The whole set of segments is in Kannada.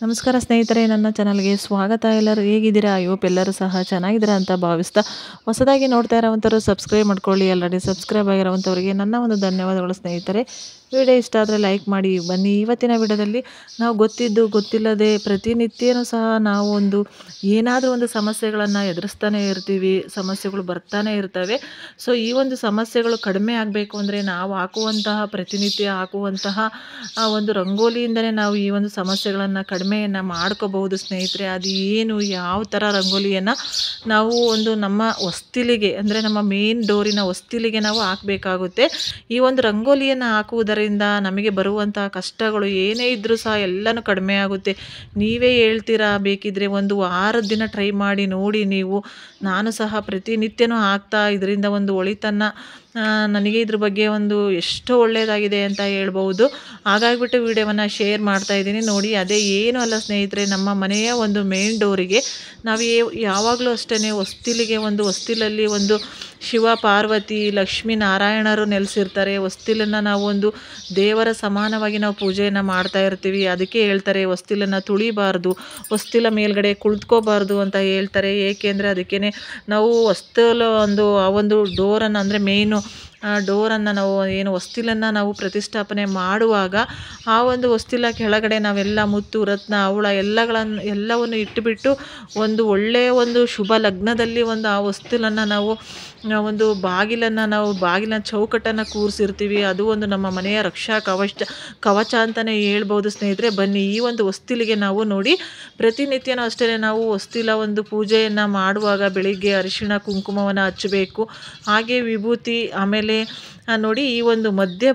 ನಮಸ್ಕಾರ ಸ್ನೇಹಿತರೆ, ನನ್ನ ಚಾನಲ್ಗೆ ಸ್ವಾಗತ. ಎಲ್ಲರೂ ಹೇಗಿದ್ದೀರಾ? ಎಲ್ಲರೂ ಸಹ ಚೆನ್ನಾಗಿದ್ದೀರಾ ಅಂತ ಭಾವಿಸ್ತಾ, ಹೊಸದಾಗಿ ನೋಡ್ತಾ ಇರೋವಂಥವ್ರು ಸಬ್ಸ್ಕ್ರೈಬ್ ಮಾಡ್ಕೊಳ್ಳಿ. ಆಲ್ರೆಡಿ ಸಬ್ಸ್ಕ್ರೈಬ್ ಆಗಿರೋವಂಥವ್ರಿಗೆ ನನ್ನ ಒಂದು ಧನ್ಯವಾದಗಳು ಸ್ನೇಹಿತರೆ. ವಿಡಿಯೋ ಇಷ್ಟ ಆದರೆ ಲೈಕ್ ಮಾಡಿ. ಬನ್ನಿ, ಇವತ್ತಿನ ವಿಡಿಯೋದಲ್ಲಿ ನಾವು ಗೊತ್ತಿದ್ದು ಗೊತ್ತಿಲ್ಲದೆ ಪ್ರತಿನಿತ್ಯನೂ ಸಹ ನಾವು ಏನಾದರೂ ಒಂದು ಸಮಸ್ಯೆಗಳನ್ನು ಎದುರಿಸ್ತಾನೆ ಇರ್ತೀವಿ. ಸಮಸ್ಯೆಗಳು ಬರ್ತಾನೆ ಇರ್ತವೆ. ಸೊ ಈ ಒಂದು ಸಮಸ್ಯೆಗಳು ಕಡಿಮೆ ಆಗಬೇಕು ಅಂದರೆ ನಾವು ಪ್ರತಿನಿತ್ಯ ಹಾಕುವಂತಹ ಒಂದು ರಂಗೋಲಿಯಿಂದಲೇ ನಾವು ಈ ಒಂದು ಸಮಸ್ಯೆಗಳನ್ನು ಕಡಿಮೆಯನ್ನು ಮಾಡ್ಕೋಬಹುದು ಸ್ನೇಹಿತರೆ. ಅದು ಏನು, ಯಾವ ಥರ ರಂಗೋಲಿಯನ್ನು ನಾವು ನಮ್ಮ ಹೊಸ್ತಿಲಿಗೆ, ಅಂದರೆ ನಮ್ಮ ಮೇನ್ ಡೋರಿನ ಹೊಸ್ತಿಲಿಗೆ ನಾವು ಹಾಕಬೇಕಾಗುತ್ತೆ. ಈ ಒಂದು ರಂಗೋಲಿಯನ್ನು ಹಾಕುವುದರಿಂದ ನಮಗೆ ಬರುವಂತಹ ಕಷ್ಟಗಳು ಏನೇ ಇದ್ದರೂ ಸಹ ಎಲ್ಲನೂ ಕಡಿಮೆ ಆಗುತ್ತೆ. ನೀವೇ ಹೇಳ್ತೀರಾ, ಬೇಕಿದ್ರೆ ಒಂದು ವಾರದ ದಿನ ಟ್ರೈ ಮಾಡಿ ನೋಡಿ ನೀವು. ನಾನು ಸಹ ಪ್ರತಿನಿತ್ಯನೂ ಹಾಕ್ತಾ ಇದರಿಂದ ಒಂದು ಒಳಿತನ್ನು, ನನಗೆ ಇದ್ರ ಬಗ್ಗೆ ಎಷ್ಟೋ ಒಳ್ಳೆಯದಾಗಿದೆ ಅಂತ ಹೇಳ್ಬೋದು. ಹಾಗಾಗಿಬಿಟ್ಟು ವಿಡಿಯೋವನ್ನು ಶೇರ್ ಮಾಡ್ತಾ ಇದ್ದೀನಿ ನೋಡಿ. ಅದೇ ಏನು ಅಲ್ಲ ಸ್ನೇಹಿತರೆ, ನಮ್ಮ ಮನೆಯ ಒಂದು ಮೇನ್ ಡೋರಿಗೆ ನಾವು ಯಾವಾಗಲೂ ಅಷ್ಟೇ ಹೊಸ್ತಿಲಿಗೆ, ಹೊಸ್ತಿಲಲ್ಲಿ ಶಿವ ಪಾರ್ವತಿ ಲಕ್ಷ್ಮೀ ನಾರಾಯಣರು ನೆಲೆಸಿರ್ತಾರೆ. ಹೊಸ್ತಿಲನ್ನು ನಾವು ದೇವರ ಸಮಾನವಾಗಿ ನಾವು ಪೂಜೆಯನ್ನು ಮಾಡ್ತಾ ಇರ್ತೀವಿ. ಅದಕ್ಕೆ ಹೇಳ್ತಾರೆ ಹೊಸ್ತಿಲನ್ನು ತುಳಿಬಾರ್ದು, ಹೊಸ್ತಿಲ ಮೇಲ್ಗಡೆ ಕುಳಿತುಕೋಬಾರ್ದು ಅಂತ ಹೇಳ್ತಾರೆ. ಏಕೆಂದರೆ ಅದಕ್ಕೇ ನಾವು ಹೊಸ್ತಿಲು ಆ ಒಂದು ಡೋರನ್ನು, ಅಂದರೆ ಮೇಯ್ನು ಡೋರನ್ನು ನಾವು ಹೊಸ್ತಿಲನ್ನು ನಾವು ಪ್ರತಿಷ್ಠಾಪನೆ ಮಾಡುವಾಗ ಆ ಒಂದು ಹೊಸ್ತಿಲ ಕೆಳಗಡೆ ನಾವೆಲ್ಲ ಮುತ್ತು ರತ್ನ ಹವಳ ಎಲ್ಲವನ್ನು ಇಟ್ಟುಬಿಟ್ಟು ಒಳ್ಳೆಯ ಶುಭ ಲಗ್ನದಲ್ಲಿ ಆ ಹೊಸ್ತಿಲನ್ನು ನಾವು ಬಾಗಿಲಿನ ಚೌಕಟ್ಟನ್ನು ಕೂರಿಸಿರ್ತೀವಿ. ಅದು ನಮ್ಮ ಮನೆಯ ರಕ್ಷಾ ಕವಚ ಅಂತಲೇ ಹೇಳ್ಬೋದು ಸ್ನೇಹಿತರೆ. ಬನ್ನಿ, ಈ ಒಂದು ಹೊಸ್ತಿಲಿಗೆ ನಾವು ನೋಡಿ ಪ್ರತಿನಿತ್ಯನೂ ಅಷ್ಟೇ ನಾವು ಹೊಸ್ತಿಲ ಪೂಜೆಯನ್ನು ಮಾಡುವಾಗ ಬೆಳಿಗ್ಗೆ ಅರಿಶಿಣ ಕುಂಕುಮವನ್ನು ಹಚ್ಚಬೇಕು. ಹಾಗೆ ವಿಭೂತಿ, ಆಮೇಲೆ ನೋಡಿ ಈ ಮಧ್ಯ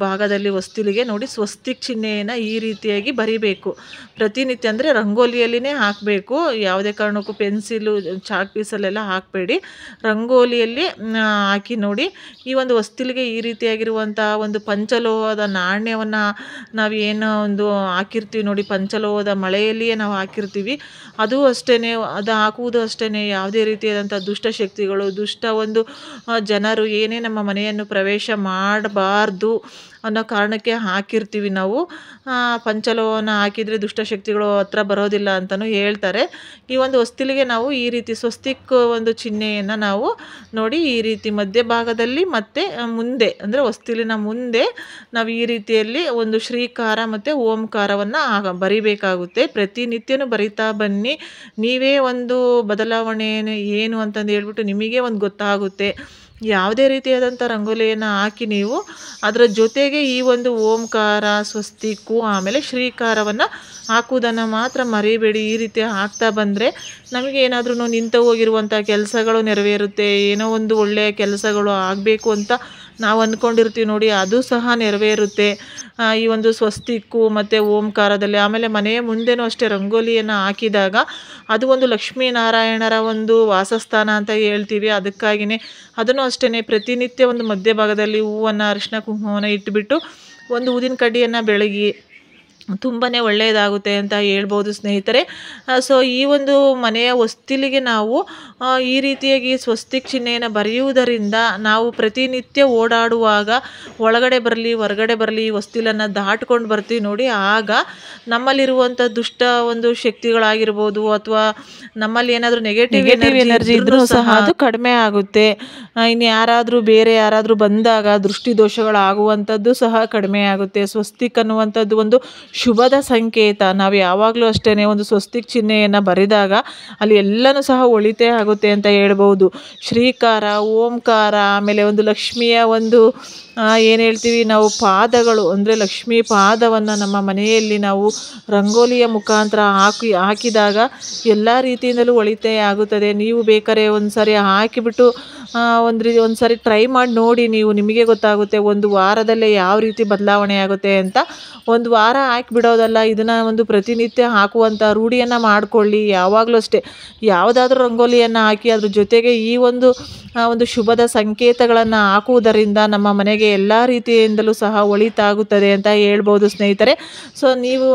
ಭಾಗದಲ್ಲಿ ಹೊಸ್ತಿಲಿಗೆ ನೋಡಿ ಸ್ವಸ್ತಿಕ್ ಚಿಹ್ನೆಯನ್ನು ಈ ರೀತಿಯಾಗಿ ಬರಿಬೇಕು ಪ್ರತಿನಿತ್ಯ. ಅಂದರೆ ರಂಗೋಲಿಯಲ್ಲಿನೇ ಹಾಕಬೇಕು, ಯಾವುದೇ ಕಾರಣಕ್ಕೂ ಪೆನ್ಸಿಲು ಚಾಕ್ ಪೀಸಲ್ಲೆಲ್ಲ ಹಾಕಬೇಡಿ. ರಂಗೋಲಿಯಲ್ಲಿ ಹಾಕಿ ನೋಡಿ. ಈ ಹೊಸ್ತಿಲಿಗೆ ಈ ರೀತಿಯಾಗಿರುವಂಥ ಪಂಚಲೋಹದ ನಾಣ್ಯವನ್ನು ನಾವು ಹಾಕಿರ್ತೀವಿ ನೋಡಿ, ಪಂಚಲೋಹದ ಮಳೆಯಲ್ಲಿಯೇ ನಾವು ಹಾಕಿರ್ತೀವಿ. ಅದು ಅಷ್ಟೇ, ಅದು ಹಾಕುವುದು ಅಷ್ಟೇ, ಯಾವುದೇ ರೀತಿಯಾದಂಥ ದುಷ್ಟಶಕ್ತಿಗಳು, ಜನರು ಏನೇ ನಮ್ಮ ಮನೆಯನ್ನು ಪ್ರವೇಶ ಮಾಡಬಾರ್ದು ಅನ್ನೋ ಕಾರಣಕ್ಕೆ ಹಾಕಿರ್ತೀವಿ ನಾವು. ಪಂಚಲೋಹನ ಹಾಕಿದರೆ ದುಷ್ಟಶಕ್ತಿಗಳು ಹತ್ರ ಬರೋದಿಲ್ಲ ಅಂತಲೂ ಹೇಳ್ತಾರೆ. ಈ ಹೊಸ್ತಿಲಿಗೆ ನಾವು ಈ ರೀತಿ ಸ್ವಸ್ತಿಕ್ ಚಿಹ್ನೆಯನ್ನು ನಾವು ನೋಡಿ ಈ ರೀತಿ ಮಧ್ಯಭಾಗದಲ್ಲಿ ಮತ್ತು ಮುಂದೆ, ಅಂದರೆ ಹೊಸ್ತಿಲಿನ ಮುಂದೆ ನಾವು ಈ ರೀತಿಯಲ್ಲಿ ಶ್ರೀಕಾರ ಮತ್ತು ಓಂಕಾರವನ್ನು ಬರಿಬೇಕಾಗುತ್ತೆ. ಪ್ರತಿನಿತ್ಯನೂ ಬರಿತಾ ಬನ್ನಿ. ನೀವೇ ಬದಲಾವಣೆ ಏನು ಅಂತಂದು ಹೇಳ್ಬಿಟ್ಟು ನಿಮಗೆ ಗೊತ್ತಾಗುತ್ತೆ. ಯಾವುದೇ ರೀತಿಯಾದಂಥ ರಂಗೋಲಿಯನ್ನು ಹಾಕಿ ನೀವು ಅದರ ಜೊತೆಗೆ ಈ ಓಂಕಾರ, ಸ್ವಸ್ತಿಕ್ಕು, ಆಮೇಲೆ ಶ್ರೀಕಾರವನ್ನು ಹಾಕುವುದನ್ನು ಮಾತ್ರ ಮರಿಬೇಡಿ. ಈ ರೀತಿ ಹಾಕ್ತಾ ಬಂದರೆ ನಮಗೆ ಏನಾದ್ರೂ ನಿಂತು ಹೋಗಿರುವಂಥ ಕೆಲಸಗಳು ನೆರವೇರುತ್ತೆ. ಏನೋ ಒಳ್ಳೆಯ ಕೆಲಸಗಳು ಆಗಬೇಕು ಅಂತ ನಾವು ಅಂದ್ಕೊಂಡಿರ್ತೀವಿ ನೋಡಿ, ಅದು ಸಹ ನೆರವೇರುತ್ತೆ ಈ ಸ್ವಸ್ತಿಕ್ಕು ಮತ್ತು ಓಂಕಾರದಲ್ಲಿ. ಆಮೇಲೆ ಮನೆಯ ಮುಂದೆನೂ ಅಷ್ಟೇ ರಂಗೋಲಿಯನ್ನು ಹಾಕಿದಾಗ ಅದು ಲಕ್ಷ್ಮೀನಾರಾಯಣರ ವಾಸಸ್ಥಾನ ಅಂತ ಹೇಳ್ತೀವಿ. ಅದಕ್ಕಾಗಿಯೇ ಅದನ್ನು ಅಷ್ಟೇ ಪ್ರತಿನಿತ್ಯ ಮಧ್ಯಭಾಗದಲ್ಲಿ ಹೂವನ್ನು, ಅರಿಶಿನ ಕುಂಕುಮವನ್ನು ಇಟ್ಟುಬಿಟ್ಟು ಊದಿನ ಕಡ್ಡಿಯನ್ನು ಬೆಳಗಿ ತುಂಬಾ ಒಳ್ಳೆಯದಾಗುತ್ತೆ ಅಂತ ಹೇಳ್ಬೋದು ಸ್ನೇಹಿತರೆ. ಸೊ ಈ ಮನೆಯ ಹೊಸ್ತಿಲಿಗೆ ನಾವು ಈ ರೀತಿಯಾಗಿ ಸ್ವಸ್ತಿಕ್ ಚಿಹ್ನೆಯನ್ನು ಬರೆಯುವುದರಿಂದ ನಾವು ಪ್ರತಿನಿತ್ಯ ಓಡಾಡುವಾಗ ಒಳಗಡೆ ಬರಲಿ ಹೊರಗಡೆ ಬರಲಿ ಹೊಸ್ತಿಲನ್ನು ದಾಟ್ಕೊಂಡು ಬರ್ತೀವಿ ನೋಡಿ. ಆಗ ನಮ್ಮಲ್ಲಿರುವಂಥ ದುಷ್ಟ ಶಕ್ತಿಗಳಾಗಿರ್ಬೋದು, ಅಥವಾ ನಮ್ಮಲ್ಲಿ ಏನಾದರೂ ನೆಗೆಟಿವ್ ಎನರ್ಜಿ ಇದ್ರೂ ಸಹ ಅದು ಕಡಿಮೆ ಆಗುತ್ತೆ. ಇನ್ನು ಬೇರೆ ಯಾರಾದರೂ ಬಂದಾಗ ದೃಷ್ಟಿ ದೋಷಗಳಾಗುವಂಥದ್ದು ಸಹ ಕಡಿಮೆ ಆಗುತ್ತೆ. ಸ್ವಸ್ತಿಕ್ ಅನ್ನುವಂಥದ್ದು ಶುಭದ ಸಂಕೇತ. ನಾವು ಯಾವಾಗಲೂ ಅಷ್ಟೇ ಸ್ವಸ್ತಿಕ್ ಚಿಹ್ನೆಯನ್ನು ಬರೆದಾಗ ಅಲ್ಲಿ ಎಲ್ಲನೂ ಸಹ ಒಳಿತೇ ಆಗುತ್ತೆ ಅಂತ ಹೇಳ್ಬೋದು. ಶ್ರೀಕಾರ, ಓಂಕಾರ, ಆಮೇಲೆ ಲಕ್ಷ್ಮಿಯ ಏನು ಹೇಳ್ತೀವಿ ನಾವು ಪಾದಗಳು, ಅಂದರೆ ಲಕ್ಷ್ಮೀ ಪಾದವನ್ನು ನಮ್ಮ ಮನೆಯಲ್ಲಿ ನಾವು ರಂಗೋಲಿಯ ಮುಖಾಂತರ ಹಾಕಿದಾಗ ಎಲ್ಲ ರೀತಿಯಿಂದಲೂ ಒಳಿತೇ ಆಗುತ್ತದೆ. ನೀವು ಬೇಕಾದ್ರೆ ಒಂದು ಸಾರಿ ಹಾಕಿಬಿಟ್ಟು ಒಂದು ಸಾರಿ ಟ್ರೈ ಮಾಡಿ ನೋಡಿ ನೀವು, ನಿಮಗೆ ಗೊತ್ತಾಗುತ್ತೆ ವಾರದಲ್ಲೇ ಯಾವ ರೀತಿ ಬದಲಾವಣೆ ಆಗುತ್ತೆ ಅಂತ. ಒಂದು ವಾರ ಹಾಕಿಬಿಡೋದಲ್ಲ, ಇದನ್ನು ಪ್ರತಿನಿತ್ಯ ಹಾಕುವಂಥ ರೂಢಿಯನ್ನು ಮಾಡಿಕೊಳ್ಳಿ. ಯಾವಾಗಲೂ ಅಷ್ಟೇ ಯಾವುದಾದ್ರೂ ರಂಗೋಲಿಯನ್ನು ಹಾಕಿ ಅದ್ರ ಜೊತೆಗೆ ಈ ಶುಭದ ಸಂಕೇತಗಳನ್ನು ಹಾಕುವುದರಿಂದ ನಮ್ಮ ಮನೆಗೆ ನಮಗೆ ಎಲ್ಲ ರೀತಿಯಿಂದಲೂ ಸಹ ಒಳಿತಾಗುತ್ತದೆ ಅಂತ ಹೇಳ್ಬೋದು ಸ್ನೇಹಿತರೆ. ಸೊ ನೀವು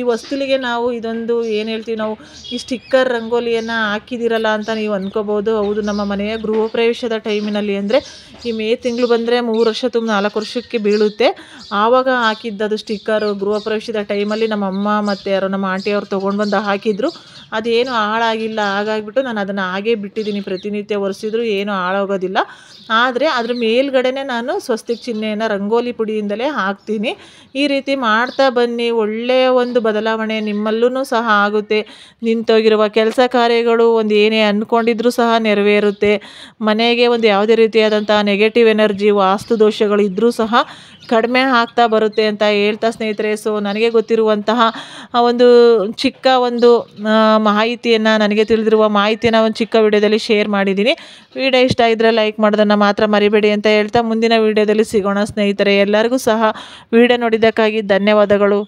ಈ ಹೊಸ್ತಿಲಿಗೆ ನಾವು ಇದೊಂದು ಏನು ಹೇಳ್ತೀವಿ ನಾವು ಈ ಸ್ಟಿಕ್ಕರ್ ರಂಗೋಲಿಯನ್ನು ಹಾಕಿದಿರಲ್ಲ ಅಂತ ನೀವು ಅಂದ್ಕೋಬೋದು. ಹೌದು, ನಮ್ಮ ಮನೆಯ ಗೃಹ ಪ್ರವೇಶದ ಟೈಮಿನಲ್ಲಿ ಅಂದರೆ ಈ ಮೇ ತಿಂಗಳು ಬಂದರೆ 3 ವರ್ಷ ತುಂಬ 4 ವರ್ಷಕ್ಕೆ ಬೀಳುತ್ತೆ. ಆವಾಗ ಹಾಕಿದ್ದದು ಸ್ಟಿಕ್ಕರು. ಗೃಹ ಪ್ರವೇಶದ ಟೈಮಲ್ಲಿ ನಮ್ಮ ಅಮ್ಮ ಮತ್ತು ಯಾರೋ ನಮ್ಮ ಆಂಟಿಯವರು ತೊಗೊಂಡು ಬಂದು ಹಾಕಿದ್ರು. ಅದೇನು ಹಾಳಾಗಿಲ್ಲ. ಹಾಗಾಗಿಬಿಟ್ಟು ನಾನು ಅದನ್ನು ಹಾಗೇ ಬಿಟ್ಟಿದ್ದೀನಿ. ಪ್ರತಿನಿತ್ಯ ಒರೆಸಿದ್ರು ಏನೂ ಹಾಳಾಗೋದಿಲ್ಲ. ಆದರೆ ಅದ್ರ ಮೇಲ್ಗಡೆನೇ ನಾನು ಸ್ವಸ್ತಿಕ್ ಚಿಹ್ನೆಯನ್ನು ರಂಗೋಲಿ ಪುಡಿಯಿಂದಲೇ ಹಾಕ್ತೀನಿ. ಈ ರೀತಿ ಮಾಡ್ತಾ ಬನ್ನಿ, ಒಳ್ಳೆಯ ಒಂದು ಬದಲಾವಣೆ ನಿಮ್ಮಲ್ಲೂ ಸಹ ಆಗುತ್ತೆ. ನಿಂತೋಗಿರುವ ಕೆಲಸ ಕಾರ್ಯಗಳು ಒಂದು ಏನೇ ಅಂದ್ಕೊಂಡಿದ್ರೂ ಸಹ ನೆರವೇರುತ್ತೆ. ಮನೆಗೆ ಒಂದು ಯಾವುದೇ ರೀತಿಯಾದಂಥ ನೆಗೆಟಿವ್ ಎನರ್ಜಿ, ವಾಸ್ತು ದೋಷಗಳು ಇದ್ದರೂ ಸಹ ಕಡಿಮೆ ಆಗ್ತಾ ಬರುತ್ತೆ ಅಂತ ಹೇಳ್ತಾ ಸ್ನೇಹಿತರೆ, ಸೊ ನನಗೆ ಗೊತ್ತಿರುವಂತಹ ಒಂದು ಚಿಕ್ಕ ಒಂದು ಮಾಹಿತಿಯನ್ನು, ನನಗೆ ತಿಳಿದಿರುವ ಮಾಹಿತಿಯನ್ನು ಒಂದು ಚಿಕ್ಕ ವಿಡಿಯೋದಲ್ಲಿ ಶೇರ್ ಮಾಡಿದ್ದೀನಿ. ವಿಡಿಯೋ ಇಷ್ಟ ಇದ್ದರೆ ಲೈಕ್ ಮಾಡೋದನ್ನು ಮಾತ್ರ ಮರಿಬೇಡಿ ಅಂತ ಹೇಳ್ತಾ ಮುಂದಿನ ವಿಡಿಯೋದಲ್ಲಿ ಸಿಗೋಣ ಸ್ನೇಹಿತರೆ. ಎಲ್ಲರಿಗೂ ಸಹ ವಿಡಿಯೋ ನೋಡಿದ್ದಕ್ಕಾಗಿ ಧನ್ಯವಾದಗಳು.